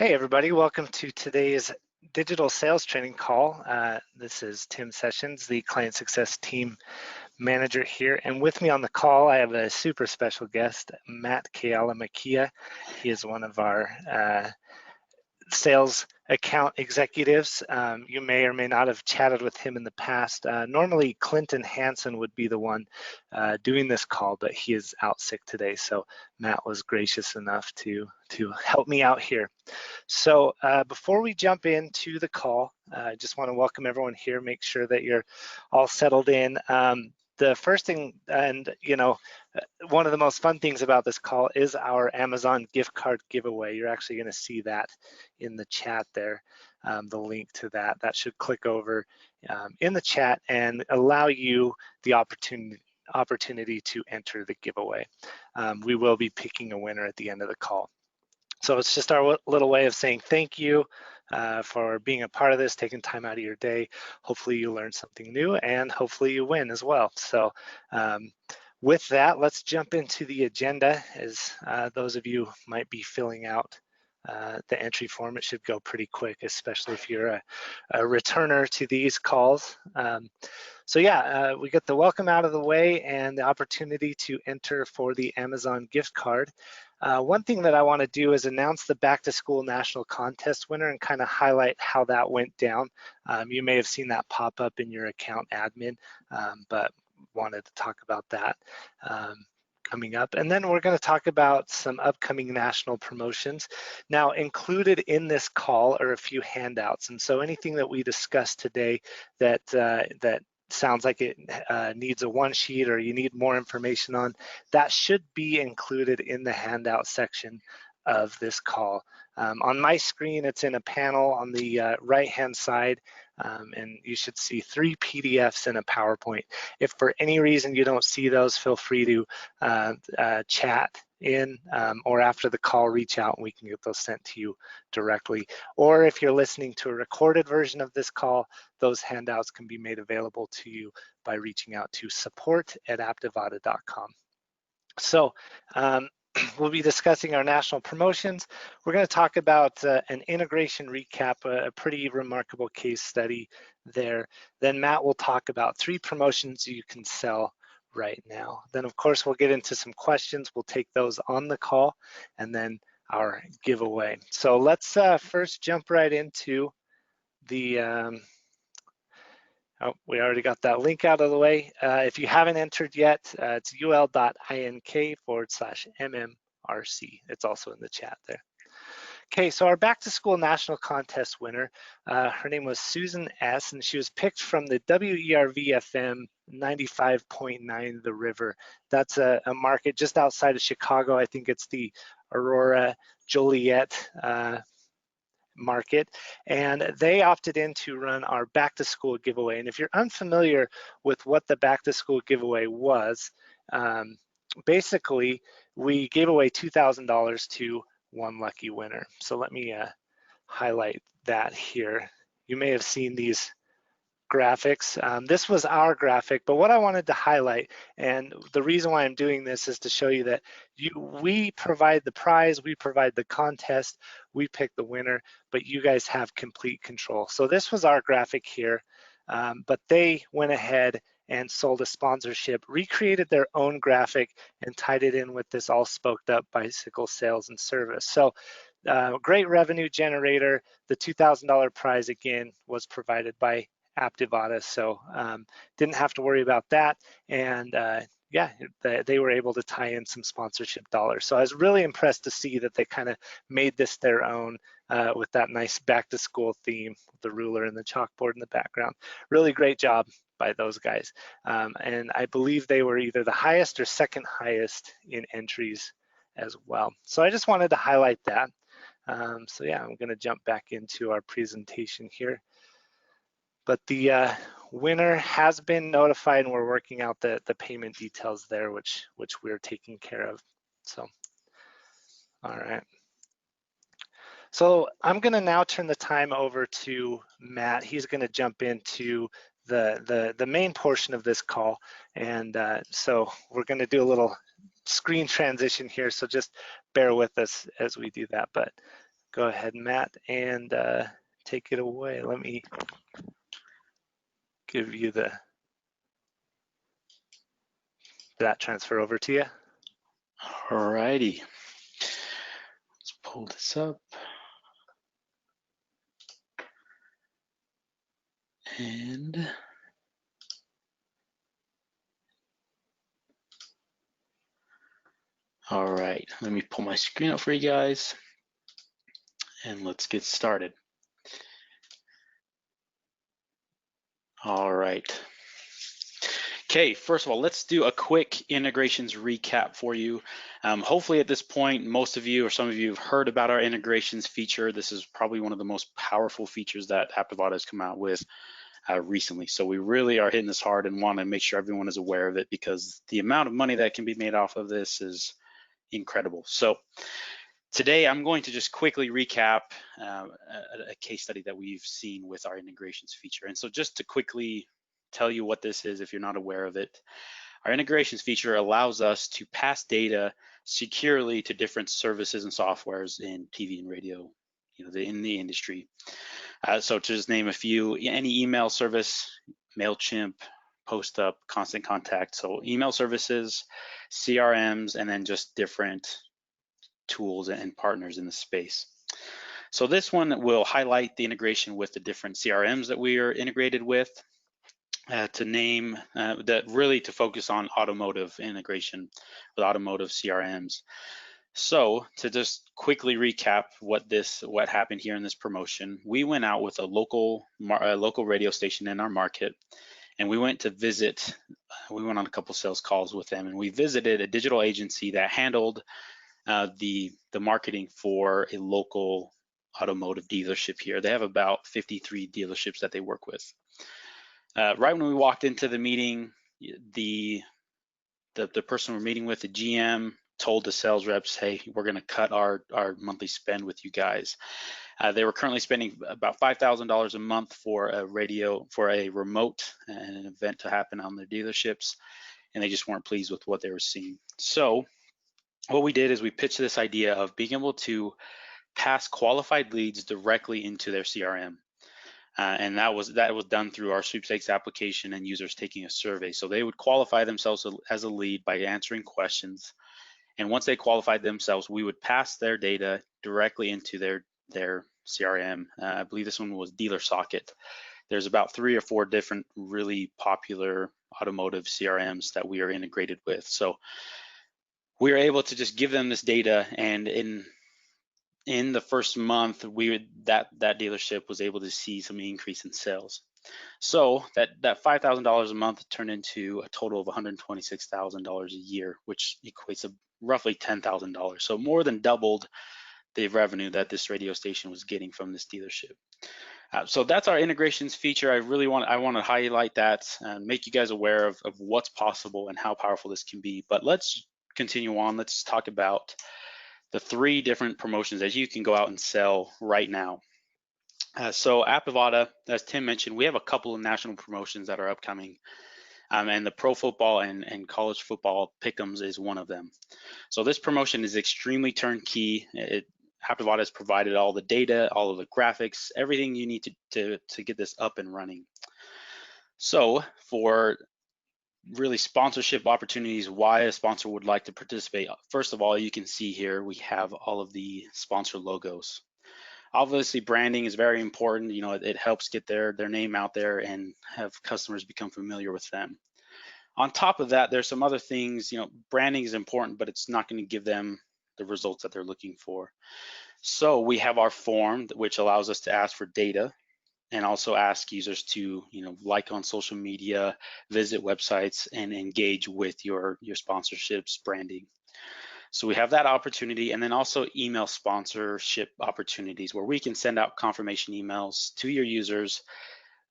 Hey everybody, welcome to today's digital sales training call. This is Tim Sessions, the Client Success Team Manager here, and with me on the call I have a super special guest, Matt Keala-Makia. He is one of our sales account executives. You may or may not have chatted with him in the past. Normally Clinton Hansen would be the one doing this call, but he is out sick today, so Matt was gracious enough to help me out here. So before we jump into the call, I just want to welcome everyone here, make sure that you're all settled in. The first thing, and one of the most fun things about this call is our Amazon gift card giveaway. You're actually going to see that in the chat there, the link to that. That should click over in the chat and allow you the opportunity to enter the giveaway. We will be picking a winner at the end of the call. So it's just our little way of saying thank you for being a part of this, taking time out of your day. Hopefully you learned something new and hopefully you win as well. So with that, let's jump into the agenda. As those of you might be filling out the entry form, it should go pretty quick, especially if you're a returner to these calls. So yeah, we get the welcome out of the way and the opportunity to enter for the Amazon gift card. One thing that I want to do is announce the Back to School National Contest winner and kind of highlight how that went down. You may have seen that pop up in your account admin, but wanted to talk about that coming up. And then we're going to talk about some upcoming national promotions. Now, included in this call are a few handouts. And so anything that we discussed today that sounds like it needs a one sheet or you need more information on, that should be included in the handout section of this call. On my screen, it's in a panel on the right-hand side, and you should see 3 PDFs and a PowerPoint. If for any reason you don't see those, feel free to chat in or after the call, reach out and we can get those sent to you directly. Or if you're listening to a recorded version of this call, those handouts can be made available to you by reaching out to support@aptivata.com. So we'll be discussing our national promotions. We're going to talk about an integration recap, a pretty remarkable case study there. Then Matt will talk about 3 promotions you can sell right now. Then of course we'll get into some questions. We'll take those on the call and then our giveaway. So let's first jump right into the oh, we already got that link out of the way. If you haven't entered yet, it's ul.ink/MMRC. It's also in the chat there. Okay, so our Back to School National Contest winner, her name was Susan S., and she was picked from the WERV-FM 95.9 The River. That's a market just outside of Chicago. I think it's the Aurora Joliet market, and they opted in to run our back to school giveaway. And if you're unfamiliar with what the back to school giveaway was, basically we gave away $2,000 to one lucky winner. So let me highlight that here. You may have seen these graphics. This was our graphic, but what I wanted to highlight, and the reason why I'm doing this is to show you that we provide the prize, we provide the contest, we pick the winner, but you guys have complete control. So this was our graphic here, but they went ahead and sold a sponsorship, recreated their own graphic and tied it in with this all spoked up bicycle sales and service. So great revenue generator. The $2,000 prize again was provided by Aptivata, so didn't have to worry about that. And yeah, they were able to tie in some sponsorship dollars. So I was really impressed to see that they kind of made this their own with that nice back to school theme, the ruler and the chalkboard in the background. Really great job by those guys. And I believe they were either the highest or second highest in entries as well. So I just wanted to highlight that. So yeah, I'm gonna jump back into our presentation here. But the winner has been notified and we're working out the payment details there, which we're taking care of. So, all right. So I'm gonna now turn the time over to Matt. He's gonna jump into the main portion of this call. And so we're gonna do a little screen transition here. So just bear with us as we do that. But go ahead, Matt, and take it away. Let me give you that transfer over to you. Alrighty, let's pull this up. And all right, let me pull my screen up for you guys and let's get started. All right. Okay, first of all, let's do a quick integrations recap for you. Hopefully at this point, most of you or some of you have heard about our integrations feature. This is probably one of the most powerful features that Aptivata has come out with recently. So we really are hitting this hard and want to make sure everyone is aware of it because the amount of money that can be made off of this is incredible. So today I'm going to just quickly recap a case study that we've seen with our integrations feature. And so just to quickly tell you what this is if you're not aware of it, our integrations feature allows us to pass data securely to different services and softwares in TV and radio, in the industry. So to just name a few, any email service, MailChimp, PostUp, Constant Contact. So email services, CRMs, and then just different tools and partners in the space. So this one will highlight the integration with the different CRMs that we are integrated with. To focus on automotive integration with automotive CRMs. So to just quickly recap what happened here in this promotion, we went out with a local radio station in our market, and we went on a couple sales calls with them, and we visited a digital agency that handled the marketing for a local automotive dealership here. They have about 53 dealerships that they work with. Right when we walked into the meeting, the person we're meeting with, the GM, told the sales reps, hey, we're going to cut our monthly spend with you guys. They were currently spending about $5,000 a month for a remote and an event to happen on their dealerships, and they just weren't pleased with what they were seeing. So what we did is we pitched this idea of being able to pass qualified leads directly into their CRM. And that was done through our sweepstakes application and users taking a survey. So they would qualify themselves as a lead by answering questions. And once they qualified themselves, we would pass their data directly into their CRM. I believe this one was DealerSocket. There's about 3 or 4 different really popular automotive CRMs that we are integrated with. So we were able to just give them this data, and in the first month, that dealership was able to see some increase in sales. So that $5,000 a month turned into a total of $126,000 a year, which equates to roughly $10,000. So more than doubled the revenue that this radio station was getting from this dealership. So that's our integrations feature. I want to highlight that and make you guys aware of what's possible and how powerful this can be. But let's continue on. Let's talk about the 3 different promotions that you can go out and sell right now. So Aptivata, as Tim mentioned, we have a couple of national promotions that are upcoming, and the pro football and college football pick'ems is one of them. So this promotion is extremely turnkey. Aptivata has provided all the data, all of the graphics, everything you need to get this up and running. So for really sponsorship opportunities, why a sponsor would like to participate. First of all, you can see here we have all of the sponsor logos. Obviously, branding is very important. It helps get their name out there and have customers become familiar with them. On top of that, there's some other things. Branding is important, but it's not going to give them the results that they're looking for. So we have our form, which allows us to ask for data, and also ask users to, like on social media, visit websites, and engage with your sponsorships branding. So we have that opportunity, and then also email sponsorship opportunities where we can send out confirmation emails to your users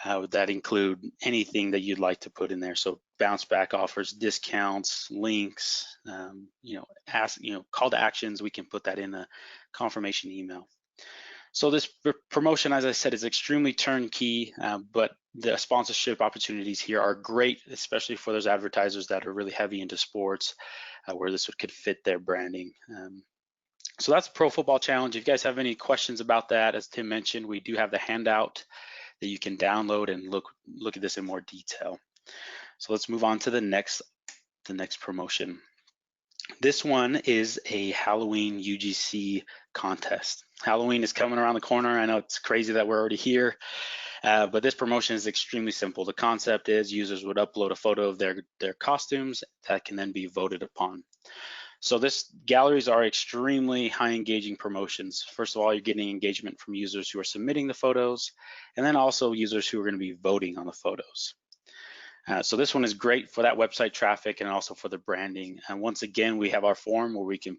that include anything that you'd like to put in there. So bounce back offers, discounts, links, call to actions, we can put that in a confirmation email. So this promotion, as I said, is extremely turnkey, but the sponsorship opportunities here are great, especially for those advertisers that are really heavy into sports, where this could fit their branding. So that's Pro Football Challenge. If you guys have any questions about that, as Tim mentioned, we do have the handout that you can download and look at this in more detail. So let's move on to the next promotion. This one is a Halloween UGC contest. Halloween is coming around the corner. I know it's crazy that we're already here, but this promotion is extremely simple. The concept is users would upload a photo of their costumes that can then be voted upon. So galleries are extremely high engaging promotions. First of all, you're getting engagement from users who are submitting the photos, and then also users who are going to be voting on the photos. So this one is great for that website traffic and also for the branding. And once again, we have our form where we can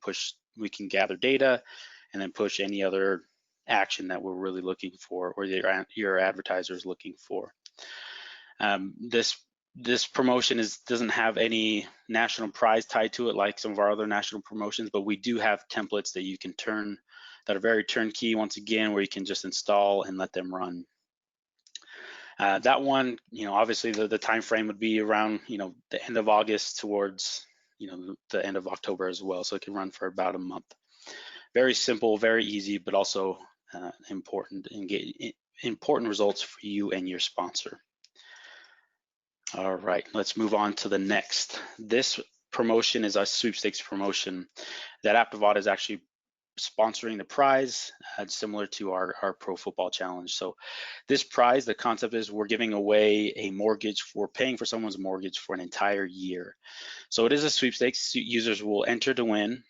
gather data and then push any other action that we're really looking for or your advertiser is looking for. This promotion doesn't have any national prize tied to it like some of our other national promotions, but we do have templates that you can turn that are very turnkey, once again, where you can just install and let them run. That one, obviously the time frame would be around, the end of August towards, the end of October as well. So it can run for about a month. Very simple, very easy, but also important results for you and your sponsor. All right, let's move on to the next. This promotion is our sweepstakes promotion. That Aptivot is actually sponsoring the prize, similar to our Pro Football Challenge. So this prize, the concept is we're giving away a mortgage for paying for someone's mortgage for an entire year. So it is a sweepstakes. Users will enter to win.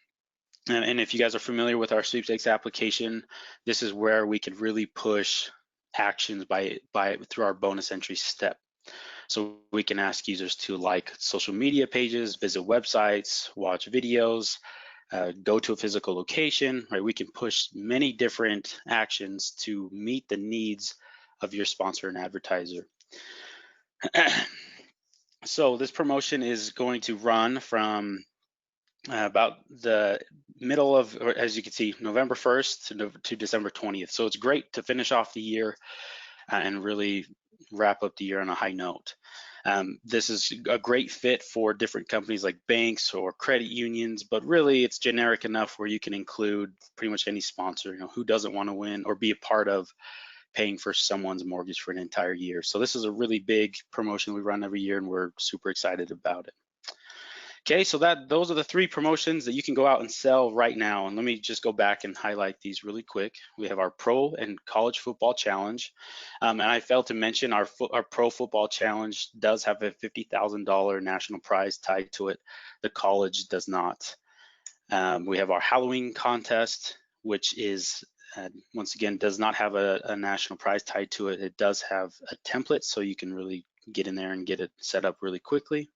And if you guys are familiar with our sweepstakes application, this is where we could really push actions through our bonus entry step. So we can ask users to like social media pages, visit websites, watch videos, go to a physical location, right? We can push many different actions to meet the needs of your sponsor and advertiser. So this promotion is going to run from about the middle of, or as you can see, November 1st to December 20th. So it's great to finish off the year and really wrap up the year on a high note. This is a great fit for different companies like banks or credit unions, but really it's generic enough where you can include pretty much any sponsor, who doesn't want to win or be a part of paying for someone's mortgage for an entire year. So this is a really big promotion we run every year and we're super excited about it. Okay, so those are the 3 promotions that you can go out and sell right now. And let me just go back and highlight these really quick. We have our Pro and College Football Challenge. And I failed to mention our Pro Football Challenge does have a $50,000 national prize tied to it. The college does not. We have our Halloween contest, which is, once again, does not have a national prize tied to it. It does have a template, so you can really get in there and get it set up really quickly.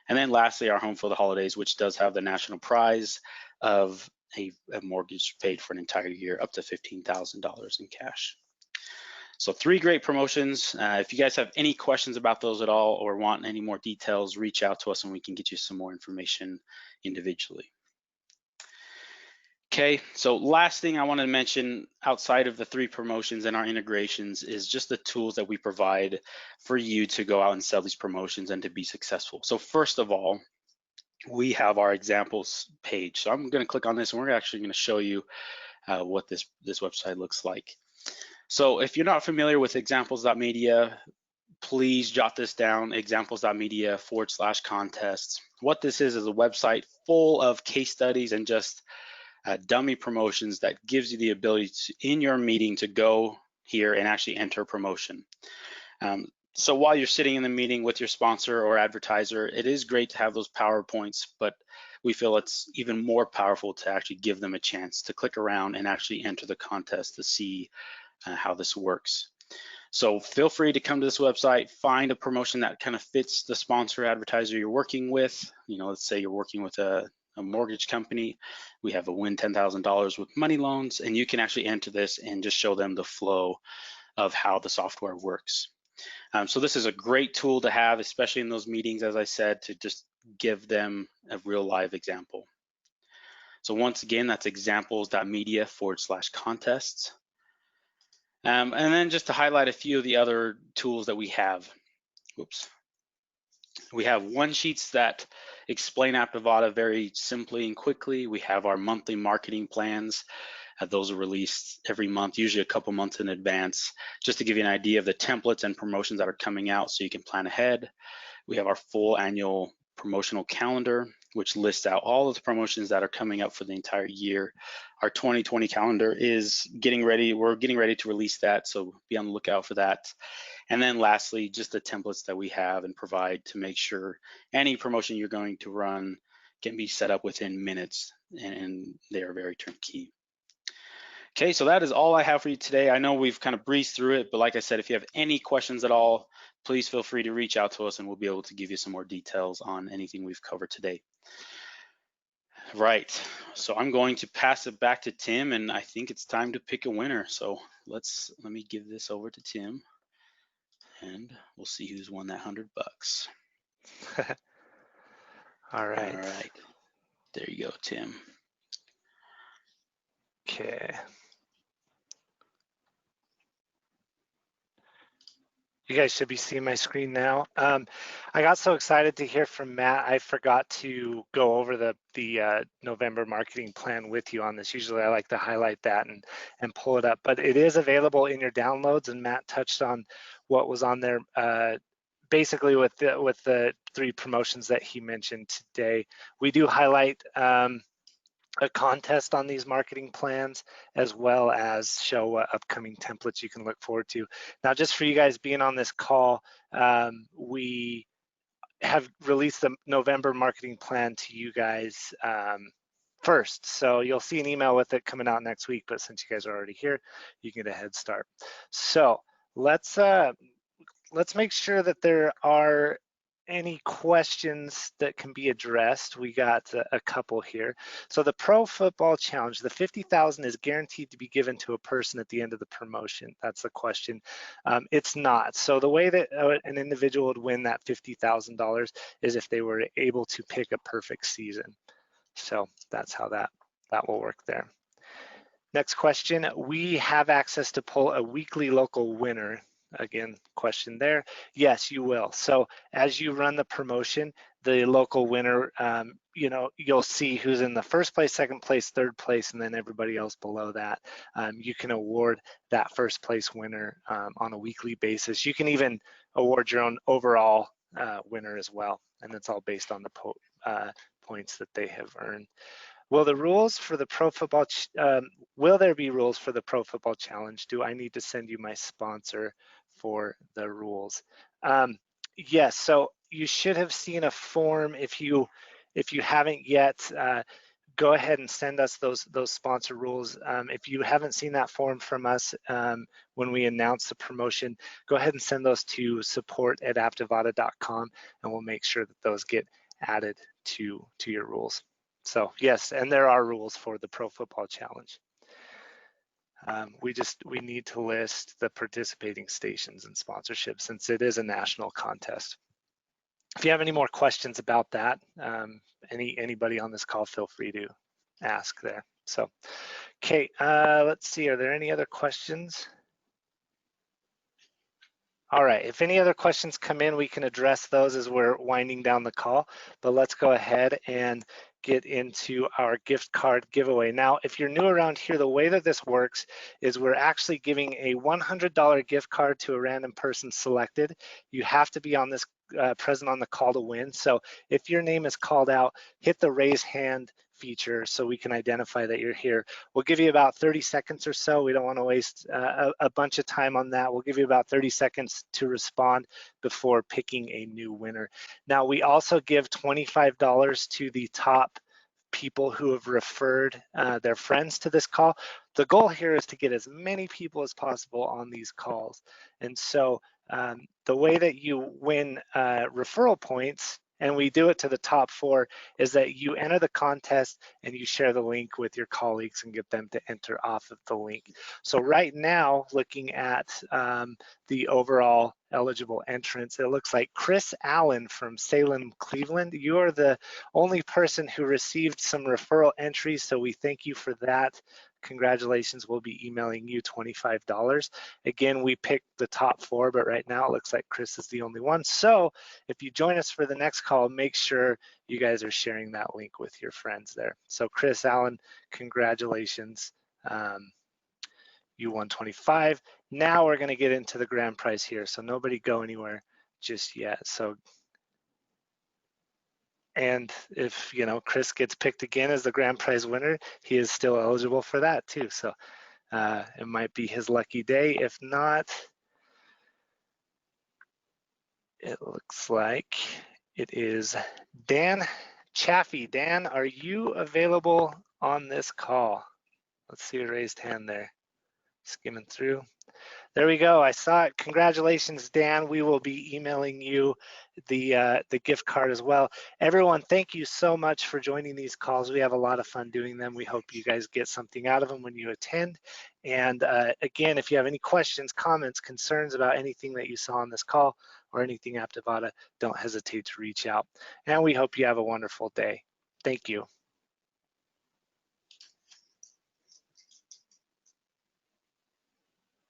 And then lastly, our Home for the Holidays, which does have the national prize of a mortgage paid for an entire year, up to $15,000 in cash. So 3 great promotions. If you guys have any questions about those at all or want any more details, reach out to us and we can get you some more information individually. Okay, so last thing I want to mention outside of the 3 promotions and our integrations is just the tools that we provide for you to go out and sell these promotions and to be successful. So first of all, we have our examples page. So I'm going to click on this and we're actually going to show you what this website looks like. So if you're not familiar with examples.media, please jot this down, examples.media/contests. What this is a website full of case studies and just dummy promotions that gives you the ability to, in your meeting, to go here and actually enter a promotion. So while you're sitting in the meeting with your sponsor or advertiser, it is great to have those PowerPoints, but we feel it's even more powerful to actually give them a chance to click around and actually enter the contest to see how this works. So feel free to come to this website, find a promotion that kind of fits the sponsor or advertiser you're working with. Let's say you're working with a mortgage company. We have a win $10,000 with money loans, and you can actually enter this and just show them the flow of how the software works. So this is a great tool to have, especially in those meetings, as I said, to just give them a real live example. So once again, that's examples.media/contests. And then just to highlight a few of the other tools that we have. Whoops. We have one sheets that explain Aptivata very simply and quickly. We have our monthly marketing plans. Those are released every month, usually a couple months in advance, just to give you an idea of the templates and promotions that are coming out so you can plan ahead. We have our full annual promotional calendar, which lists out all of the promotions that are coming up for the entire year. Our 2020 calendar is getting ready. We're getting ready to release that, so be on the lookout for that. And then lastly, just the templates that we have and provide to make sure any promotion you're going to run can be set up within minutes, and they are very turnkey. Okay, so that is all I have for you today. I know we've kind of breezed through it, but like I said, if you have any questions at all, please feel free to reach out to us and we'll be able to give you some more details on anything we've covered today. Right, so I'm going to pass it back to Tim, and I think it's time to pick a winner. So let me give this over to Tim, and we'll see who's won that $100. All right. All right, there you go, Tim. Okay. You guys should be seeing my screen now. I got so excited to hear from Matt, I forgot to go over the November marketing plan with you on this. Usually I like to highlight that and pull it up, but it is available in your downloads, and Matt touched on what was on there basically with the 3 promotions that he mentioned today. We do highlight a contest on these marketing plans, as well as show what upcoming templates you can look forward to. Now, just for you guys being on this call, we have released the November marketing plan to you guys first. So you'll see an email with it coming out next week, but since you guys are already here, you can get a head start. So let's make sure that there are any questions that can be addressed. We got a couple here. So the Pro Football Challenge, the $50,000 is guaranteed to be given to a person at the end of the promotion. That's the question. It's not. So the way that an individual would win that $50,000 is if they were able to pick a perfect season. So that's how that will work there. Next question, we have access to pull a weekly local winner. Again, question there. Yes, you will. So as you run the promotion, the local winner, you'll see who's in the first place, second place, third place, and then everybody else below that. You can award that first place winner on a weekly basis. You can even award your own overall winner as well, and it's all based on the points that they have earned. Will there be rules for the Pro Football Challenge? Do I need to send you my sponsor for the rules? Yes, so you should have seen a form. If you haven't yet, go ahead and send us those sponsor rules. If you haven't seen that form from us when we announce the promotion, go ahead and send those to support@aptivata.com, and we'll make sure that those get added to your rules. So yes, and there are rules for the Pro Football Challenge. We need to list the participating stations and sponsorships since it is a national contest. If you have any more questions about that, anybody on this call, feel free to ask there. So, okay, let's see, are there any other questions? All right, if any other questions come in, we can address those as we're winding down the call, but let's go ahead and get into our gift card giveaway. Now, if you're new around here, the way that this works is we're actually giving a $100 gift card to a random person selected. You have to be on this present on the call to win. So if your name is called out, hit the raise hand feature so we can identify that you're here. We'll give you about 30 seconds or so. We don't want to waste a bunch of time on that. We'll give you about 30 seconds to respond before picking a new winner. Now, we also give $25 to the top people who have referred their friends to this call. The goal here is to get as many people as possible on these calls. And so the way that you win referral points, and we do it to the top 4, is that you enter the contest and you share the link with your colleagues and get them to enter off of the link. So right now, looking at the overall eligible entrants, it looks like Chris Allen from Salem, Cleveland. You are the only person who received some referral entries, so we thank you for that. congratulations, we'll be emailing you $25. Again, we picked the top 4, but right now it looks like Chris is the only one. So if you join us for the next call, make sure you guys are sharing that link with your friends there. So Chris Allen, congratulations. You won 25. Now we're going to get into the grand prize here. So nobody go anywhere just yet. So, and if, you know, Chris gets picked again as the grand prize winner, he is still eligible for that too. So it might be his lucky day. If not, it looks like it is Dan Chaffee. Dan, are you available on this call? Let's see a raised hand there. Skimming through. There we go. I saw it. Congratulations, Dan. We will be emailing you the gift card as well. Everyone, thank you so much for joining these calls. We have a lot of fun doing them. We hope you guys get something out of them when you attend. And again, if you have any questions, comments, concerns about anything that you saw on this call or anything Aptivata, don't hesitate to reach out. And we hope you have a wonderful day. Thank you.